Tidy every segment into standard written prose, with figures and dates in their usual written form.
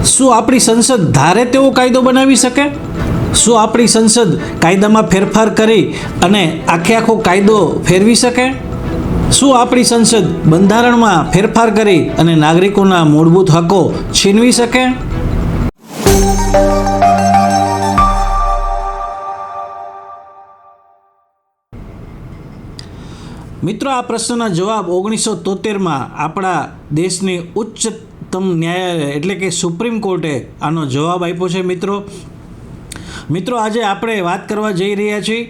શું આપણી સંસદ ધારે તેવો કાયદો બનાવી શકે? શું આપણી સંસદ કાયદામાં ફેરફાર કરી અને આખો કાયદો ફેરવી શકે? શું આપણી સંસદ બંધારણમાં ફેરફાર કરી અને નાગરિકોના મૂળભૂત હકો છીનવી શકે? મિત્રો, આ પ્રશ્નના જવાબ 1973માં આપણા દેશની ઉચ્ચતમ ન્યાયાલય એટલે કે સુપ્રીમ કોર્ટે આનો જવાબ આપ્યો છે. મિત્રો આજે આપણે વાત કરવા જઈ રહ્યા છીએ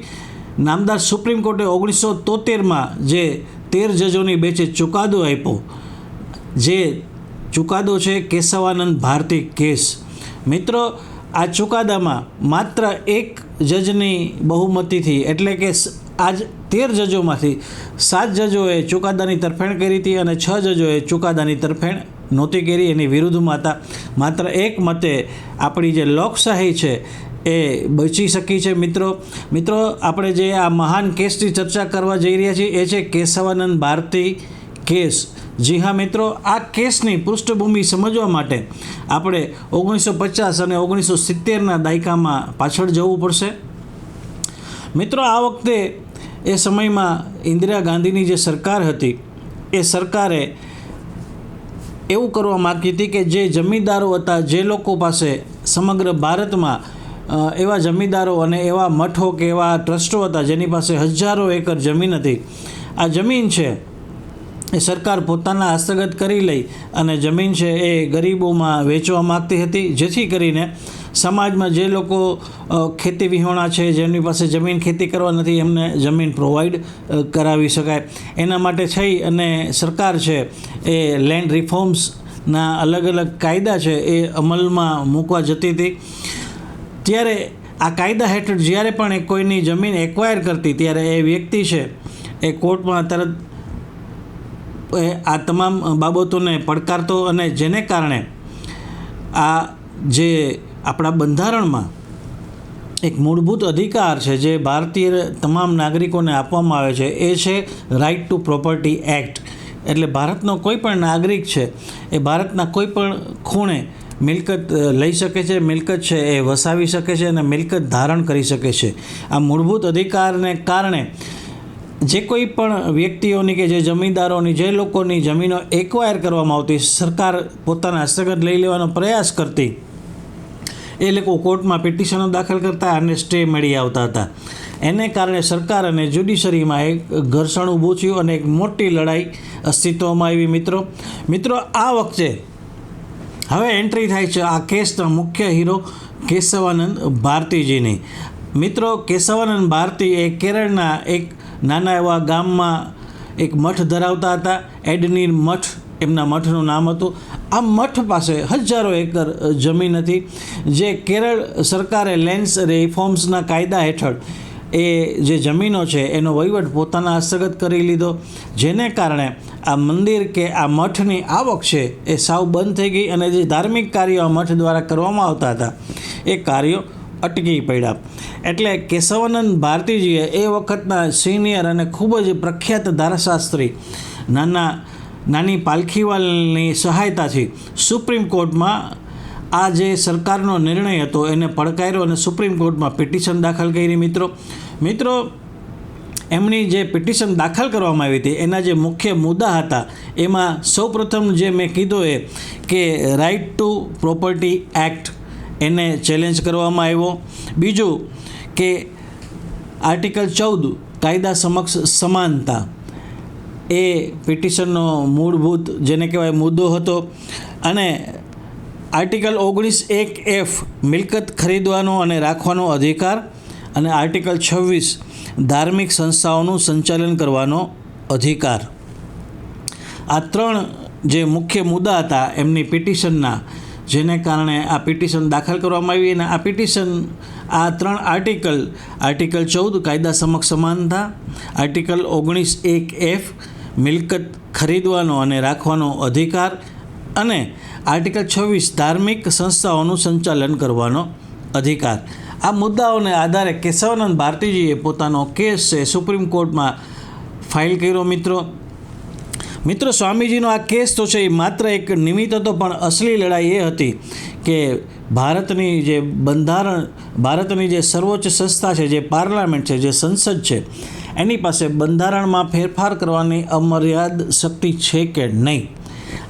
નામદાર સુપ્રીમ કોર્ટે 1973માં જે 13 જજોની બેચે ચુકાદો આપ્યો, જે ચુકાદો છે કેશવાનંદ ભારતી કેસ. મિત્રો, આ ચુકાદામાં માત્ર એક જજની બહુમતીથી એટલે કે આજ 13 જજોમાંથી 7 જજોએ ચુકાદાની તરફેણ કરી હતી અને 6 જજોએ ચુકાદાની તરફેણ નહોતી કરી. એની વિરુદ્ધમાં હતા. માત્ર એક મતે આપણી જે લોકશાહી છે એ બચી શકી છે. મિત્રો આપણે જે આ મહાન કેસની ચર્ચા કરવા જઈ રહ્યા છીએ એ છે કેશવાનંદ ભારતી કેસ. જી હા મિત્રો, આ કેસની પૃષ્ઠભૂમિ સમજવા માટે આપણે 1950 અને 1970ના દાયકામાં પાછળ જવું પડશે. મિત્રો, આ વખતે એ સમયમાં ઇન્દિરા ગાંધીની જે સરકાર હતી એ સરકારે એવું કરવા માગતી હતી કે જે જમીનદારો હતા, જે લોકો પાસે સમગ્ર ભારતમાં એવા જમીનદારો અને એવા મઠો કે એવા ટ્રસ્ટો હતા જેની પાસે હજારો એકર જમીન હતી, આ જમીન છે એ સરકાર પોતાના હસ્તગત કરી લઈ અને જમીન છે એ ગરીબોમાં વેચવા માગતી હતી, જેથી કરીને સમાજમાં જે લોકો ખેતી વિહોણા છે, જેમની પાસે જમીન ખેતી કરવા નથી, એમને જમીન પ્રોવાઈડ કરાવી શકાય. એના માટે થઈ અને સરકાર છે એ લેન્ડ રિફોર્મ્સના અલગ અલગ કાયદા છે એ અમલમાં મૂકવા જતી હતી. ત્યારે આ કાયદા હેઠળ જ્યારે પણ એ કોઈની જમીન એક્વાયર કરતી ત્યારે એ વ્યક્તિ છે એ કોર્ટમાં તરત આ તમામ બાબતોને પડકારતો, અને જેને કારણે આ જે આપણા બંધારણમાં એક મૂળભૂત અધિકાર છે જે ભારતીય તમામ નાગરિકોને આપવામાં આવે છે એ છે રાઇટ ટુ પ્રોપર્ટી એક્ટ. એટલે ભારતનો કોઈ પણ નાગરિક છે એ ભારતના કોઈ પણ ખૂણે મિલકત લઈ શકે છે, મિલકત છે એ વસાવી શકે છે અને મિલકત ધારણ કરી શકે છે. આ મૂળભૂત અધિકારને કારણે જે કોઈ પણ વ્યક્તિઓની કે જે જમીનદારોની, જે લોકોની જમીનો એક્વાયર કરવામાં આવતી, સરકાર પોતાના હસ્તગત લઈ લેવાનો પ્રયાસ કરતી, એ લોકો કોર્ટમાં પિટિશનો દાખલ કરતા અને સ્ટે મળી આવતા હતા. એને કારણે સરકાર અને જ્યુડિશરીમાં એક ઘર્ષણ ઊભું થયું અને એક મોટી લડાઈ અસ્તિત્વમાં આવી. મિત્રો આ વખતે હવે એન્ટ્રી થાય છે આ કેસના મુખ્ય હીરો કેશવાનંદ ભારતીજીની. મિત્રો, કેશવાનંદ ભારતી એ કેરળના એક નાના એવા ગામમાં એક મઠ ધરાવતા હતા. એડનીર મઠ એમના મઠનું નામ હતું. આ મઠ પાસે હજારો એકર જમીન હતી, જે કેરળ સરકારે લેન્ડ્સ રિફોર્મ્સના કાયદા હેઠળ એ જે જમીનો છે એનો વહીવટ પોતાના હસ્તગત કરી લીધો, જેને કારણે આ મંદિર કે આ મઠની આવક છે એ સાવ બંધ થઈ ગઈ અને જે ધાર્મિક કાર્યો આ મઠ દ્વારા કરવામાં આવતા હતા એ કાર્યો અટકી પડ્યા. એટલે કેશવાનંદ ભારતીજીએ એ વખતના સિનિયર અને ખૂબ જ પ્રખ્યાત ધારાશાસ્ત્રી નાની પાલખીવાલની સહાયતાથી સુપ્રીમ કોર્ટમાં આ જે સરકારનો નિર્ણય હતો એને પડકાર્યો અને સુપ્રીમ કોર્ટમાં પિટિશન દાખલ કરી. મિત્રો એમની જે પિટિશન દાખલ કરવામાં આવી હતી એના જે મુખ્ય મુદ્દા હતા એમાં સૌપ્રથમ જે મેં કીધું એ કે રાઇટ ટુ પ્રોપર્ટી એક્ટ એને ચેલેન્જ કરવામાં આવ્યો. બીજું કે આર્ટિકલ 14 કાયદા સમક્ષ સમાનતા એ પિટિશનનો મૂળભૂત જેને કહેવાય મુદ્દો હતો. અને આર્ટિકલ 19(1)(f) મિલકત ખરીદવાનો અને રાખવાનો અધિકાર, અને આર્ટિકલ 26 ધાર્મિક સંસ્થાઓનું સંચાલન કરવાનો અધિકાર. આ 3 જે મુખ્ય મુદ્દા હતા એમની પિટિશનના, જેને કારણે આ પિટિશન દાખલ કરવામાં આવી. અને આ પિટિશન આ 3 આર્ટિકલ 14 કાયદા સમક્ષ સમાનતા, આર્ટિકલ 19(1)(f) મિલકત ખરીદવાનો અને રાખવાનો અધિકાર, અને આર્ટિકલ 26 ધાર્મિક સંસ્થાઓનું સંચાલન કરવાનો અધિકાર. આ મુદ્દાઓને આધારે કેશવાનંદ ભારતીજીએ પોતાનો કેસ છે સુપ્રીમ કોર્ટમાં ફાઇલ કર્યો. મિત્રો, સ્વામીજીનો આ કેસ તો છે એ માત્ર એક નિમિત્ત હતો, પણ અસલી લડાઈ એ હતી કે ભારતની જે સર્વોચ્ચ સંસ્થા છે, જે પાર્લામેન્ટ છે, જે સંસદ છે, એની પાસે બંધારણમાં ફેરફાર કરવાની અમર્યાદ શક્તિ છે કે નહીં?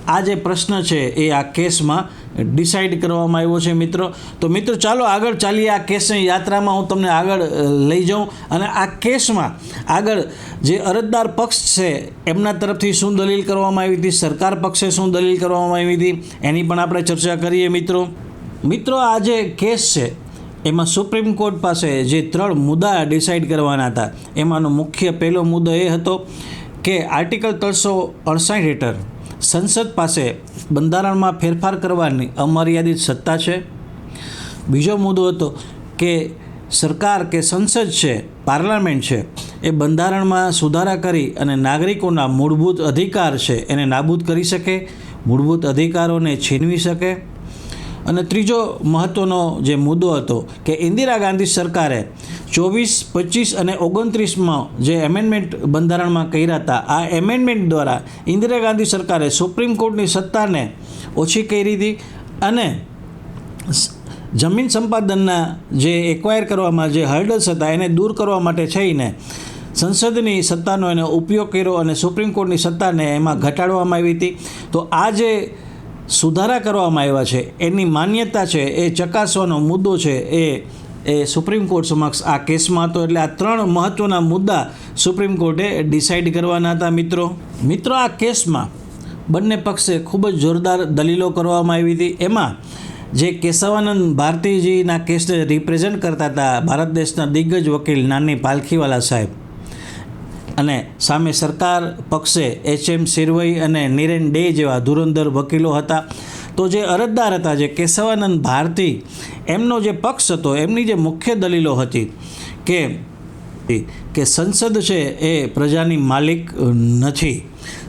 આ જે પ્રશ્ન છે એ આ કેસમાં ડિસાઇડ કરવામાં આવ્યો છે મિત્રો. તો મિત્રો ચાલો આગળ ચાલીએ. આ કેસની યાત્રામાં હું તમને આગળ લઈ જાઉં અને આ કેસમાં આગળ જે અરજદાર પક્ષ છે એમના તરફથી શું દલીલ કરવામાં આવી હતી, સરકાર પક્ષે શું દલીલ કરવામાં આવી હતી, એની પણ આપણે ચર્ચા કરીએ મિત્રો. આ જે કેસ છે એમાં સુપ્રીમ કોર્ટ પાસે જે 3 મુદ્દા ડિસાઇડ કરવાના હતા, એમાંનો મુખ્ય પહેલો મુદ્દો એ હતો કે આર્ટિકલ 368 હેઠળ સંસદ પાસે બંધારણમાં ફેરફાર કરવાની અમર્યાદિત સત્તા છે. બીજો મુદ્દો હતો કે સરકાર કે સંસદ છે, પાર્લામેન્ટ છે, એ બંધારણમાં સુધારા કરી અને નાગરિકોના મૂળભૂત અધિકાર છે એને નાબૂદ કરી શકે, મૂળભૂત અધિકારોને છીનવી શકે. અને ત્રીજો મહત્ત્વનો જે મુદ્દો હતો કે ઇન્દિરા ગાંધી સરકારે 24, 25 અને 29માં જે એમેન્ડમેન્ટ બંધારણમાં કર્યા હતા, આ એમેન્ડમેન્ટ દ્વારા ઇન્દિરા ગાંધી સરકારે સુપ્રીમ કોર્ટની સત્તાને ઓછી કરી હતી અને જમીન સંપાદનના જે એક્વાયર કરવામાં જે હર્ડલ્સ હતા એને દૂર કરવા માટે થઈને સંસદની સત્તાનો એને ઉપયોગ કર્યો અને સુપ્રીમ કોર્ટની સત્તાને એમાં ઘટાડવામાં આવી હતી. તો આ જે સુધારા કરવામાં આવ્યા છે એની માન્યતા છે એ ચકાસવાનો મુદ્દો છે એ સુપ્રીમ કોર્ટ સમક્ષ આ કેસમાં હતો. એટલે આ 3 મહત્ત્વના મુદ્દા સુપ્રીમ કોર્ટે ડિસાઇડ કરવાના હતા મિત્રો. આ કેસમાં બંને પક્ષે ખૂબ જ જોરદાર દલીલો કરવામાં આવી હતી. એમાં જે કેશવાનંદ ભારતીજીના કેસને રિપ્રેઝેન્ટ કરતા હતા ભારત દેશના દિગ્ગજ વકીલ નાની પાલખીવાલા સાહેબ, અને સામે સરકાર પક્ષે HM શિરવઈ અને નિરેન ડે જેવા ધુરંધર વકીલો હતા. તો જે અરજદાર હતા, જે કેશવાનંદ ભારતી, એમનો જે પક્ષ હતો, એમની જે મુખ્ય દલીલો હતી કે સંસદ છે એ પ્રજાની માલિક નથી.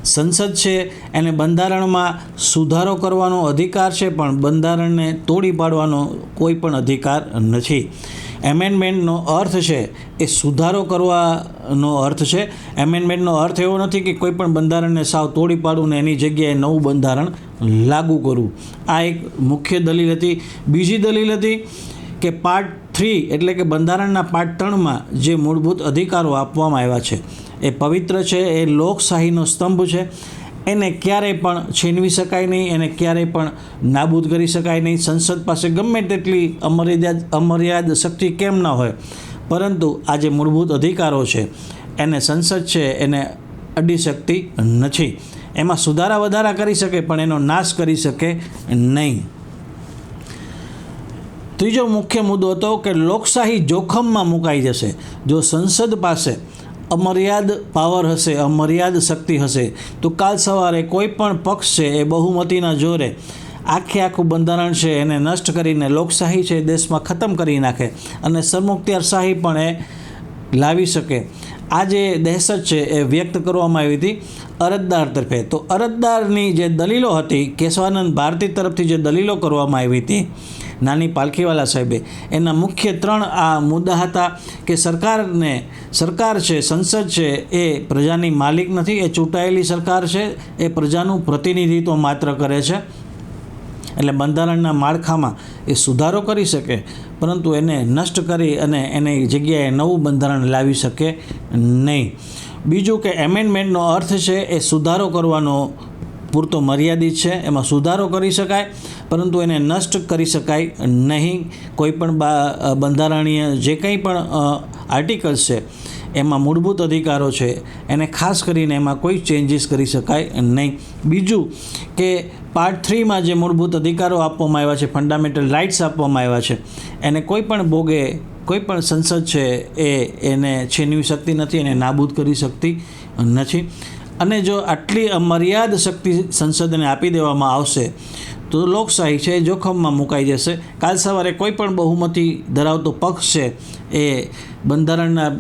સંસદ છે એને બંધારણમાં સુધારો કરવાનો અધિકાર છે, પણ બંધારણને તોડી પાડવાનો કોઈ પણ અધિકાર નથી. એમેન્ડમેન્ટનો અર્થ છે એ સુધારો કરવાનો અર્થ છે. એમેન્ડમેન્ટનો અર્થ એવો નથી કે કોઈ પણ બંધારણને સાવ તોડી પાડવું ને એની જગ્યાએ નવું બંધારણ લાગુ કરવું. આ એક મુખ્ય દલીલ હતી. બીજી દલીલ હતી કે પાર્ટ 3 એટલે કે બંધારણના પાર્ટ 3માં જે મૂળભૂત અધિકારો આપવામાં આવ્યા છે એ પવિત્ર છે, એ લોકશાહીનો સ્તંભ છે, એને ક્યારેય પણ છીનવી શકાય નહીં, એને ક્યારેય પણ નાબૂદ કરી શકાય નહીં. સંસદ પાસે ગમે તેટલી અમર્યાદ શક્તિ કેમ ન હોય, પરંતુ આ જે મૂળભૂત અધિકારો છે એને સંસદ છે એને અડી શકતી નથી. એમાં સુધારા વધારા કરી શકે પણ એનો નાશ કરી શકે નહીં. ત્રીજો મુખ્ય મુદ્દો હતો કે લોકશાહી જોખમમાં મુકાઈ જશે જો સંસદ પાસે અમર્યાદ પાવર હશે, અમર્યાદ શક્તિ હશે, તો કાલ સવારે કોઈ પણ પક્ષ છે એ બહુમતીના જોરે આખું બંધારણ છે એને નષ્ટ કરીને લોકશાહી છે દેશમાં ખતમ કરી નાખે અને સરમુખત્યારશાહી પણ એ લાવી શકે. આ જે દહેશત છે એ વ્યક્ત કરવામાં આવી હતી અરજદાર તરફે. તો અરજદારની જે દલીલો હતી, કેશવાનંદ ભારતી તરફથી જે દલીલો કરવામાં આવી હતી નાની પાલખીવાલા સાહેબે, એના મુખ્ય 3 આ મુદ્દા હતા કે સરકાર છે, સંસદ છે એ પ્રજાની માલિક નથી, એ ચૂંટાયેલી સરકાર છે, એ પ્રજાનું પ્રતિનિધિત્વ માત્ર કરે છે. એટલે બંધારણના માળખામાં એ સુધારો કરી શકે, પરંતુ એને નષ્ટ કરી અને એની જગ્યાએ નવું બંધારણ લાવી શકે નહીં. બીજું કે એમેન્ડમેન્ટનો અર્થ છે એ સુધારો કરવાનો પૂરતો મર્યાદિત છે, એમાં સુધારો કરી શકાય પરંતુ એને નષ્ટ કરી શકાય નહીં. કોઈ પણ બંધારણીય જે કંઈ પણ આર્ટિકલ્સ છે એમાં મૂળભૂત અધિકારો છે એને ખાસ કરીને એમાં કોઈ ચેન્જીસ કરી શકાય નહીં. બીજું કે પાર્ટ 3માં જે મૂળભૂત અધિકારો આપવામાં આવ્યા છે, ફંડામેન્ટલ રાઇટ્સ આપવામાં આવ્યા છે, એને કોઈ પણ ભોગે કોઈ પણ સંસદ છે એને છીનવી શકતી નથી, એને નાબૂદ કરી શકતી નથી. અને જો આટલી મર્યાદ શક્તિ સંસદને આપી દેવામાં આવશે તો લોકશાહી છે જોખમમાં મુકાઈ જશે. કાલ સવારે કોઈ પણ બહુમતી ધરાવતો પક્ષ છે એ બંધારણના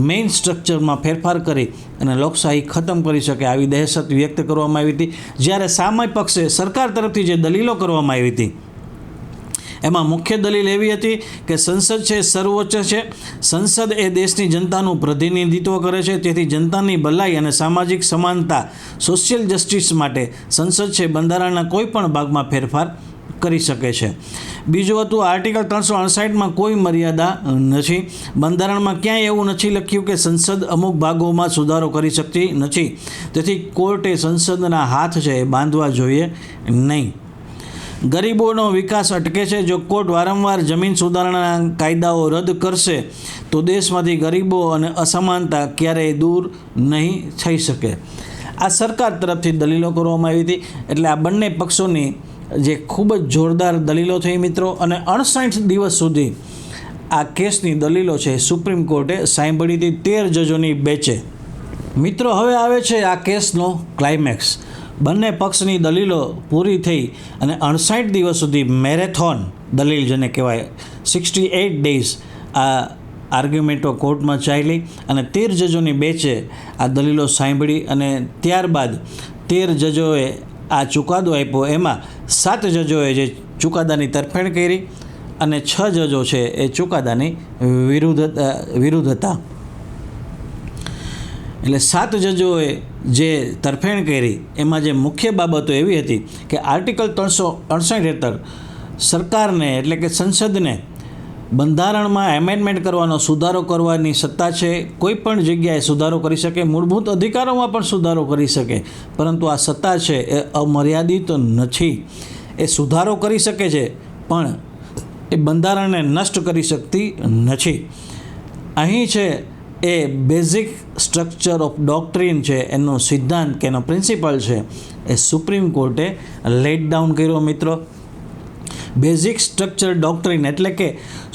મેઇન સ્ટ્રક્ચરમાં ફેરફાર કરી અને લોકશાહી ખતમ કરી શકે, આવી દહેશત વ્યક્ત કરવામાં આવી હતી. જ્યારે સામે પક્ષે સરકાર તરફથી જે દલીલો કરવામાં આવી હતી એમાં મુખ્ય દલીલ એવી હતી કે સંસદ છે સર્વોચ્ચ છે, સંસદ એ દેશની જનતાનું પ્રતિનિધિત્વ કરે છે, તેથી જનતાની ભલાઈ અને સામાજિક સમાનતા સોશિયલ જસ્ટિસ માટે સંસદ છે બંધારણના કોઈ પણ ભાગમાં ફેરફાર કરી શકે છે. બીજું હતું આર્ટિકલ 368માં કોઈ મર્યાદા નથી. બંધારણમાં ક્યાંય એવું નથી લખ્યું કે સંસદ અમુક ભાગોમાં સુધારો કરી શકતી નથી. તેથી કોર્ટે સંસદના હાથ છે એ બાંધવા જોઈએ નહીં. ગરીબોનો વિકાસ અટકે છે. જો કોર્ટ વારંવાર જમીન સુધારણા કાયદાઓ રદ કરશે તો દેશમાંથી ગરીબો અને અસમાનતા ક્યારેય દૂર નહીં થઈ શકે. આ સરકાર તરફથી દલીલો કરવામાં આવી હતી. એટલે આ બંને પક્ષોની જે ખૂબ જ જોરદાર દલીલો થઈ મિત્રો, અને 68 દિવસ સુધી આ કેસની દલીલો છે સુપ્રીમ કોર્ટે સાંભળી હતી 13 જજોની બેચે. મિત્રો હવે આવે છે આ કેસનો ક્લાઇમેક્સ. બંને પક્ષની દલીલો પૂરી થઈ અને 68 દિવસ સુધી મેરેથોન દલીલ જેને કહેવાય 68 ડેઝ આ આર્ગ્યુમેન્ટો કોર્ટમાં ચાલી અને 13 જજોની બેચે આ દલીલો સાંભળી અને ત્યારબાદ 13 જજોએ આ ચુકાદો આપ્યો. એમાં 7 જજોએ જે ચુકાદાની તરફેણ કરી અને 6 જજો છે એ ચુકાદાની વિરુદ્ધ હતા. એટલે 7 જજોએ જે તરફેણ કરી એમાં જે મુખ્ય બાબતો એવી હતી કે આર્ટિકલ 368 હેઠળ સરકારને એટલે કે સંસદને બંધારણમાં એમેન્ડમેન્ટ કરવાનો, સુધારો કરવાની સત્તા છે. કોઈ પણ જગ્યાએ સુધારો કરી શકે, મૂળભૂત અધિકારોમાં પણ સુધારો કરી શકે, પરંતુ આ સત્તા છે એ અમર્યાદિત નથી. એ સુધારો કરી શકે છે પણ એ બંધારણને નષ્ટ કરી શકતી નથી. અહીં છે એ બેઝિક સ્ટ્રક્ચર ઓફ ડોક્ટ્રીન છે, એનો સિદ્ધાંત કે એનો પ્રિન્સિપલ છે એ સુપ્રીમ કોર્ટે લેટ ડાઉન કર્યો મિત્રો. બેઝિક સ્ટ્રક્ચર ડોક્ટ્રીન એટલે કે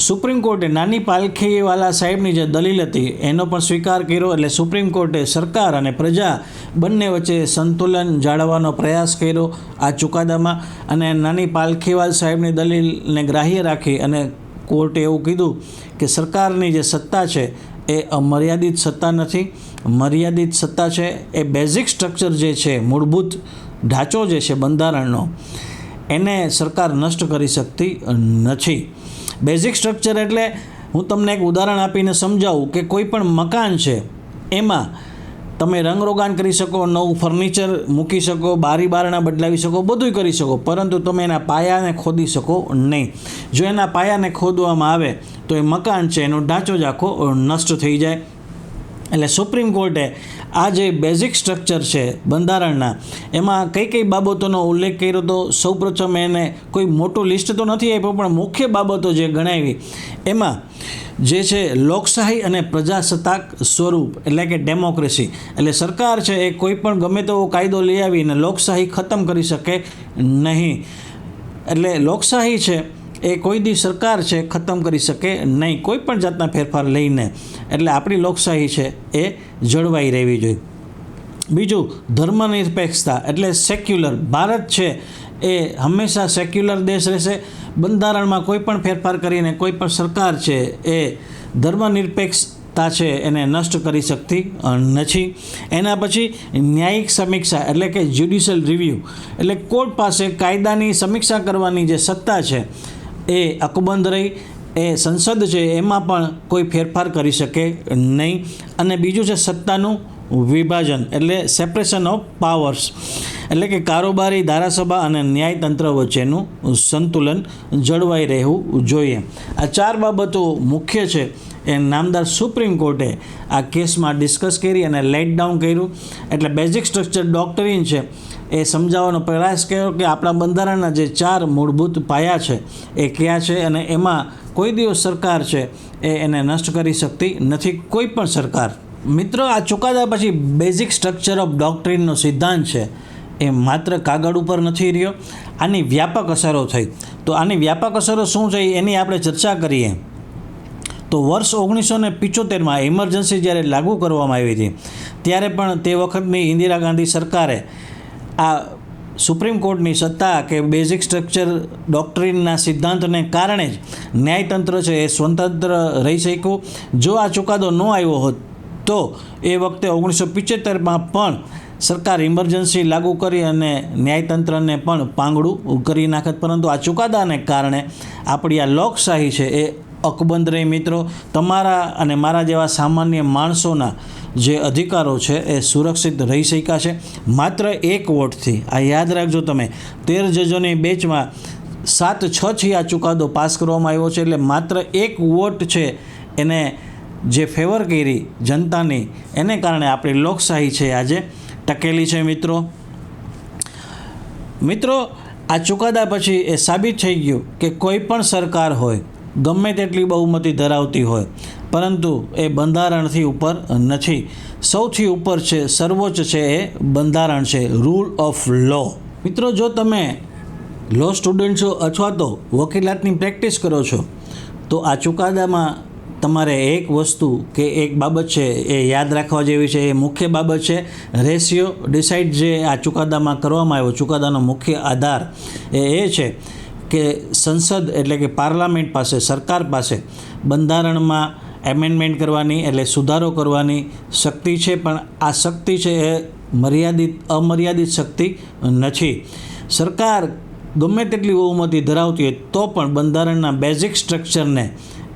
સુપ્રીમ કોર્ટે નાની પાલખીવાલા સાહેબની જે દલીલ હતી એનો પણ સ્વીકાર કર્યો. એટલે સુપ્રીમ કોર્ટે સરકાર અને પ્રજા બંને વચ્ચે સંતુલન જાળવવાનો પ્રયાસ કર્યો આ ચુકાદામાં, અને નાની પાલખીવાલ સાહેબની દલીલને ગ્રાહ્ય રાખી અને કોર્ટે એવું કીધું કે સરકારની જે સત્તા છે એ અમર્યાદિત સત્તા નથી, મર્યાદિત સત્તા છે. એ બેઝિક સ્ટ્રક્ચર જે છે, મૂળભૂત ઢાંચો જે છે બંધારણનો, એને સરકાર નષ્ટ કરી શકતી નથી. બેઝિક સ્ટ્રક્ચર એટલે હું તમને એક ઉદાહરણ આપીને સમજાવું કે કોઈ પણ મકાન છે એમાં તમે રંગરોગાન કરી શકો, નવું ફર્નિચર મૂકી શકો, બારી બારણા બદલાવી શકો, બધું કરી શકો, પરંતુ તમે એના પાયાને ખોદી શકો નહીં. જો એના પાયાને ખોદવામાં આવે તો એ મકાન છે એનો ઢાંચો જ આખો નષ્ટ થઈ જાય. એટલે સુપ્રીમ કોર્ટે આ જે બેઝિક સ્ટ્રક્ચર છે બંધારણના એમાં કઈ કઈ બાબતોનો ઉલ્લેખ કર્યો તો સૌપ્રથમ એને કોઈ મોટું લિસ્ટ તો નથી આપ્યું, પણ મુખ્ય બાબતો જે ગણાવી એમાં જે છે લોકશાહી અને પ્રજાસત્તાક સ્વરૂપ એટલે કે ડેમોક્રેસી. એટલે સરકાર છે એ કોઈ પણ ગમે તેવો કાયદો લઈ આવીને લોકશાહી ખતમ કરી શકે નહીં. એટલે લોકશાહી છે એ કોઈ દી સરકાર છે ખતમ કરી શકે નહીં, કોઈ પણ જાતના ફેરફાર લઈને. એટલે આપણી લોકશાહી છે એ જળવાઈ રહેવી જોઈએ. બીજું ધર્મનિરપેક્ષતા એટલે સેક્યુલર. ભારત છે એ હંમેશા સેક્યુલર દેશ રહેશે. બંધારણમાં કોઈ પણ ફેરફાર કરીને કોઈ પણ સરકાર છે એ ધર્મનિરપેક્ષતા છે એને નષ્ટ કરી શકતી નથી. એના પછી ન્યાયિક સમીક્ષા એટલે કે જ્યુડિશિયલ રિવ્યૂ. એટલે કોર્ટ પાસે કાયદાની સમીક્ષા કરવાની જે સત્તા છે એ અકબંધ રહી. એ સંસદ છે એમાં પણ કોઈ ફેરફાર કરી શકે નહીં. અને બીજું છે સત્તાનું વિભાજન એટલે સેપરેશન ઓફ પાવર્સ. એટલે કે કારોબારી, ધારાસભા અને ન્યાયતંત્ર વચ્ચેનું સંતુલન જળવાઈ રહેવું જોઈએ. આ 4 બાબતો મુખ્ય છે એ નામદાર સુપ્રીમ કોર્ટે આ કેસમાં ડિસ્કસ કરી અને લેટ ડાઉન કર્યું. એટલે બેઝિક સ્ટ્રક્ચર ડોક્ટ્રીન છે એ સમજાવવાનો પ્રયાસ કર્યો કે આપણા બંધારણના જે 4 મૂળભૂત પાયા છે એ કયા છે, અને એમાં કોઈ દિવસ સરકાર છે એને નષ્ટ કરી શકતી નથી, કોઈ પણ સરકાર. મિત્રો આ ચુકાદા પછી બેઝિક સ્ટ્રક્ચર ઓફ ડોક્ટ્રીનનો સિદ્ધાંત છે એ માત્ર કાગળ ઉપર નથી રહ્યો, આની વ્યાપક અસરો થઈ. તો આની વ્યાપક અસરો શું થઈ એની આપણે ચર્ચા કરીએ તો વર્ષ 1975માં ઇમરજન્સી જ્યારે લાગુ કરવામાં આવી હતી ત્યારે પણ તે વખતની ઇન્દિરા ગાંધી સરકારે આ સુપ્રીમ કોર્ટની સત્તા કે બેઝિક સ્ટ્રક્ચર ડોક્ટ્રીનના સિદ્ધાંતને કારણે જ ન્યાયતંત્ર છે એ સ્વતંત્ર રહી શક્યું. જો આ ચુકાદો ન આવ્યો હોત તો એ વખતે 1975માં પણ સરકાર ઇમરજન્સી લાગુ કરી અને ન્યાયતંત્રને પણ પાંગડું કરી નાખત. પરંતુ આ ચુકાદાને કારણે આપણી આ લોકશાહી છે એ અકબંધ રહી. મિત્રો તમારા અને મારા જેવા સામાન્ય માણસોના જે અધિકારો છે એ સુરક્ષિત રહી શક્યા છે માત્ર એક વોટથી. આ યાદ રાખજો તમે. 13 જજોની બેચમાં 7-6થી આ ચુકાદો પાસ કરવામાં આવ્યો છે. એટલે માત્ર એક વોટ છે એને જે ફેવર કરી જનતાની, એને કારણે આપણી લોકશાહી છે આજે ટકેલી છે. મિત્રો આ ચુકાદા પછી એ સાબિત થઈ ગયું કે કોઈ પણ સરકાર હોય, ગમે તેટલી બહુમતી ધરાવતી હોય, પરંતુ એ બંધારણથી ઉપર નથી. સૌથી ઉપર છે, સર્વોચ્ચ છે એ બંધારણ છે, રૂલ ઓફ લો. મિત્રો, જો તમે લો સ્ટુડન્ટ છો અથવા તો વકીલાતની પ્રેક્ટિસ કરો છો તો આ ચુકાદામાં તમારે એક વસ્તુ કે એક બાબત છે એ યાદ રાખવા જેવી છે. એ મુખ્ય બાબત છે રેશિયો ડિસાઇડ જે આ ચુકાદામાં કરવામાં આવ્યો. ચુકાદાનો મુખ્ય આધાર એ છે કે સંસદ એટલે કે પાર્લામેન્ટ પાસે, સરકાર પાસે બંધારણમાં એમેન્ડમેન્ટ કરવાની એટલે સુધારો કરવાની શક્તિ છે, પણ આ શક્તિ છે એ અમર્યાદિત શક્તિ નથી. સરકાર ગમે તેટલી બહુમતી ધરાવતી હોય તો પણ બંધારણના બેઝિક સ્ટ્રક્ચરને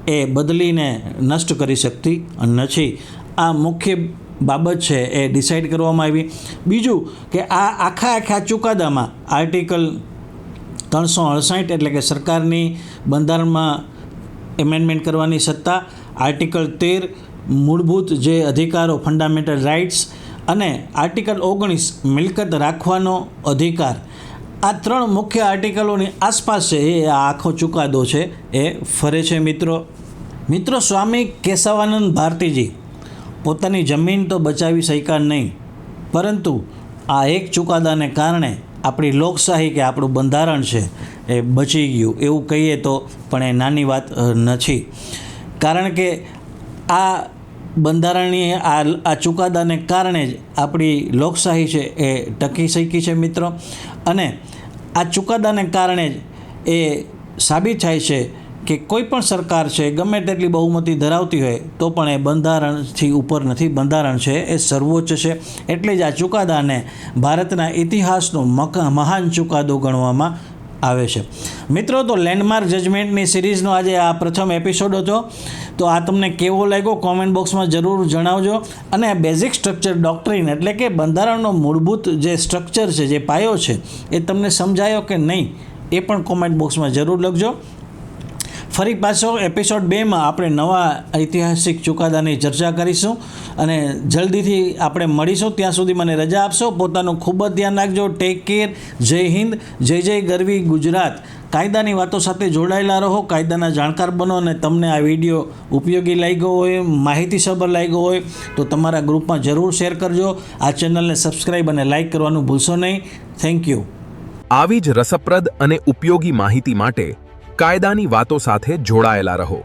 એ બદલીને નષ્ટ કરી શકતી નથી. આ મુખ્ય બાબત છે એ ડિસાઇડ કરવામાં આવી. બીજું કે આ આખા ચુકાદામાં આર્ટિકલ 368 એટલે કે સરકારની બંધારણમાં એમેન્ડમેન્ટ કરવાની સત્તા, આર્ટિકલ 13 મૂળભૂત જે અધિકારો ફંડામેન્ટલ રાઇટ્સ અને આર્ટિકલ 19 મિલકત રાખવાનો અધિકાર, આ 3 મુખ્ય આર્ટિકલોની આસપાસ છે એ આખો ચુકાદો છે એ ફરે છે. મિત્રો, સ્વામી કેશવાનંદ ભારતીજી પોતાની જમીન તો બચાવી શક્યા નહીં, પરંતુ આ એક ચુકાદાને કારણે આપણી લોકશાહી કે આપણું બંધારણ છે એ બચી ગયું એવું કહીએ તો પણ એ નાની વાત નથી. કારણ કે આ બંધારણીય આ ચુકાદાને કારણે જ આપણી લોકશાહી છે એ ટકી શકી છે. મિત્રો, અને આ ચુકાદાને કારણે જ એ સાબિત થાય છે કે કોઈ પણ સરકાર છે ગમે તેટલી બહુમતી ધરાવતી હોય તો પણ એ બંધારણથી ઉપર નથી. બંધારણ છે એ સર્વોચ્ચ છે. એટલે જ આ ચુકાદાને ભારતના ઇતિહાસનો મહાન ચુકાદો ગણવામાં આવે છે. મિત્રો, તો લેન્ડમાર્ક જજમેન્ટની સિરીઝનો આજે આ પ્રથમ એપિસોડ હતો. તો આ તમને કેવો લાગ્યો કોમેન્ટ બોક્સમાં જરૂર જણાવજો. અને આ બેઝિક સ્ટ્રક્ચર ડોક્ટ્રીન એટલે કે બંધારણનો મૂળભૂત જે સ્ટ્રક્ચર છે, જે પાયો છે, એ તમને સમજાયો કે નહીં એ પણ કોમેન્ટ બોક્સમાં જરૂર લખજો. ફરી પાછો એપિસોડ 2માં આપણે નવા ઐતિહાસિક ચુકાદાની ચર્ચા કરીશું અને જલ્દીથી આપણે મળીશું. ત્યાં સુધી મને રજા આપશો. પોતાનું ખૂબ જ ધ્યાન રાખજો. Take care. જય હિન્દ. જય ગરવી ગુજરાત. કાયદાની વાતો સાથે જોડાયેલા રહો, કાયદાના જાણકાર બનો. અને તમને આ વિડીયો ઉપયોગી લાગ્યો હોય, માહિતીસભર લાગ્યો હોય તો તમારા ગ્રુપમાં જરૂર શેર કરજો. આ ચેનલને સબસ્ક્રાઈબ અને લાઇક કરવાનું ભૂલશો નહીં. Thank you. આવી જ રસપ્રદ અને ઉપયોગી માહિતી માટે કાયદાની વાતો સાથે જોડાયેલા રહો.